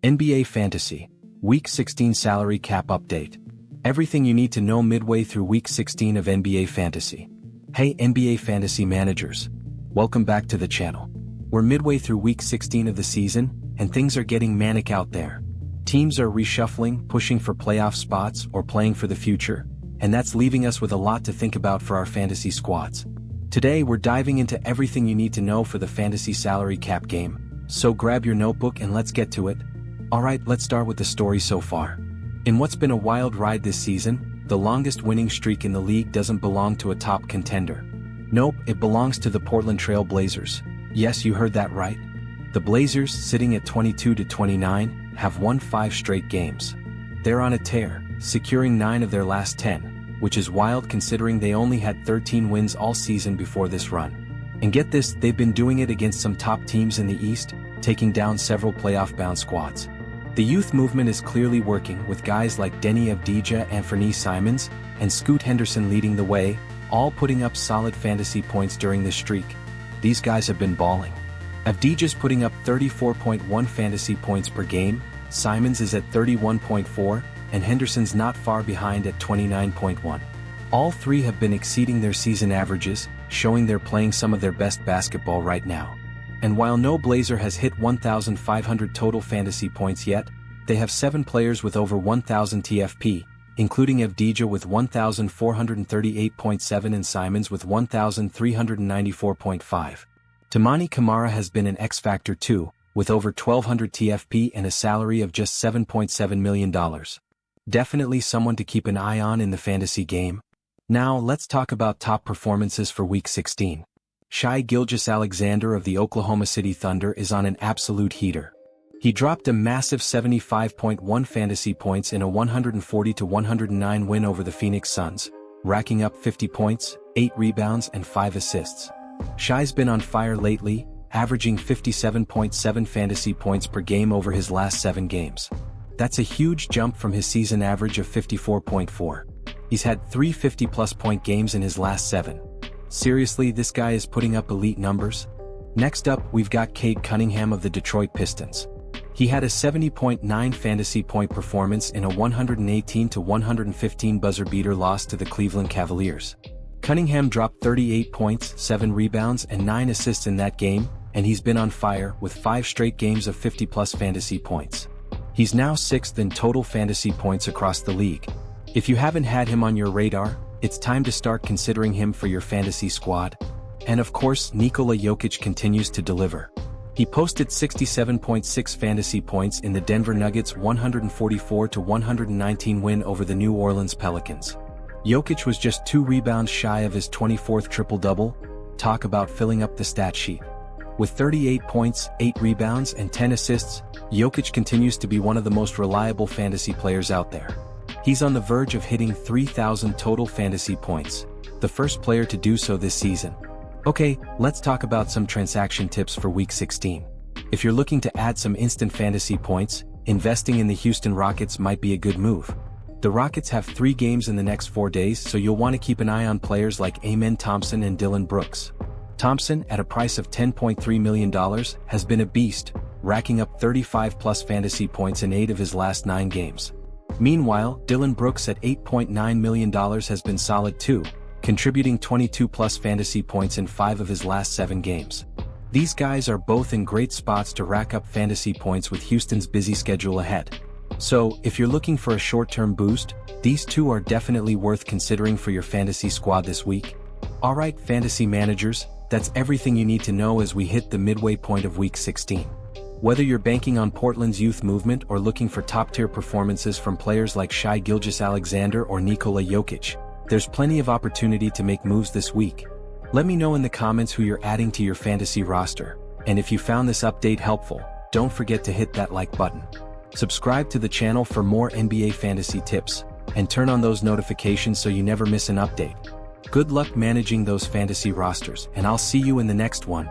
NBA Fantasy, Week 16 Salary Cap Update. Everything you need to know midway through Week 16 of NBA Fantasy. Hey NBA Fantasy managers. Welcome back to the channel. We're midway through Week 16 of the season, and things are getting manic out there. Teams are reshuffling, pushing for playoff spots, or playing for the future, and that's leaving us with a lot to think about for our fantasy squads. Today we're diving into everything you need to know for the fantasy salary cap game, so grab your notebook and let's get to it. Alright, let's start with the story so far. In what's been a wild ride this season, the longest winning streak in the league doesn't belong to a top contender. Nope, it belongs to the Portland Trail Blazers. Yes, you heard that right. The Blazers, sitting at 22-29, have won 5 straight games. They're on a tear, securing 9 of their last 10, which is wild considering they only had 13 wins all season before this run. And get this, they've been doing it against some top teams in the East, taking down several playoff-bound squads. The youth movement is clearly working, with guys like Denny Avdija and Anfernee Simons, and Scoot Henderson leading the way, all putting up solid fantasy points during this streak. These guys have been balling. Avdija's putting up 34.1 fantasy points per game, Simons is at 31.4, and Henderson's not far behind at 29.1. All three have been exceeding their season averages, showing they're playing some of their best basketball right now. And while no Blazer has hit 1,500 total fantasy points yet, they have 7 players with over 1,000 TFP, including Avdija with 1,438.7 and Simons with 1,394.5. Toumani Camara has been an X-factor too, with over 1,200 TFP and a salary of just $7.7 million. Definitely someone to keep an eye on in the fantasy game. Now let's talk about top performances for Week 16. Shai Gilgeous-Alexander of the Oklahoma City Thunder is on an absolute heater. He dropped a massive 75.1 fantasy points in a 140-109 win over the Phoenix Suns, racking up 50 points, 8 rebounds and 5 assists. Shai's been on fire lately, averaging 57.7 fantasy points per game over his last 7 games. That's a huge jump from his season average of 54.4. He's had 3 50-plus point games in his last 7. Seriously, this guy is putting up elite numbers. Next up, we've got Cade Cunningham of the Detroit Pistons. He had a 70.9 fantasy point performance in a 118-115 buzzer-beater loss to the Cleveland Cavaliers. Cunningham dropped 38 points, 7 rebounds and 9 assists in that game, and he's been on fire with 5 straight games of 50-plus fantasy points. He's now 6th in total fantasy points across the league. If you haven't had him on your radar, it's time to start considering him for your fantasy squad. And of course, Nikola Jokic continues to deliver. He posted 67.6 fantasy points in the Denver Nuggets' 144-119 win over the New Orleans Pelicans. Jokic was just 2 rebounds shy of his 24th triple-double. Talk about filling up the stat sheet. With 38 points, 8 rebounds and 10 assists, Jokic continues to be one of the most reliable fantasy players out there. He's on the verge of hitting 3,000 total fantasy points, the first player to do so this season. Okay, let's talk about some transaction tips for Week 16. If you're looking to add some instant fantasy points, investing in the Houston Rockets might be a good move. The Rockets have 3 games in the next 4 days, so you'll want to keep an eye on players like Amen Thompson and Dillon Brooks. Thompson, at a price of $10.3 million, has been a beast, racking up 35-plus fantasy points in 8 of his last 9 games. Meanwhile, Dillon Brooks at $8.9 million has been solid too, contributing 22-plus fantasy points in 5 of his last 7 games. These guys are both in great spots to rack up fantasy points with Houston's busy schedule ahead. So, if you're looking for a short-term boost, these 2 are definitely worth considering for your fantasy squad this week. Alright, fantasy managers, that's everything you need to know as we hit the midway point of Week 16. Whether you're banking on Portland's youth movement or looking for top-tier performances from players like Shai Gilgeous-Alexander or Nikola Jokic, there's plenty of opportunity to make moves this week. Let me know in the comments who you're adding to your fantasy roster, and if you found this update helpful, don't forget to hit that like button. Subscribe to the channel for more NBA fantasy tips, and turn on those notifications so you never miss an update. Good luck managing those fantasy rosters, and I'll see you in the next one.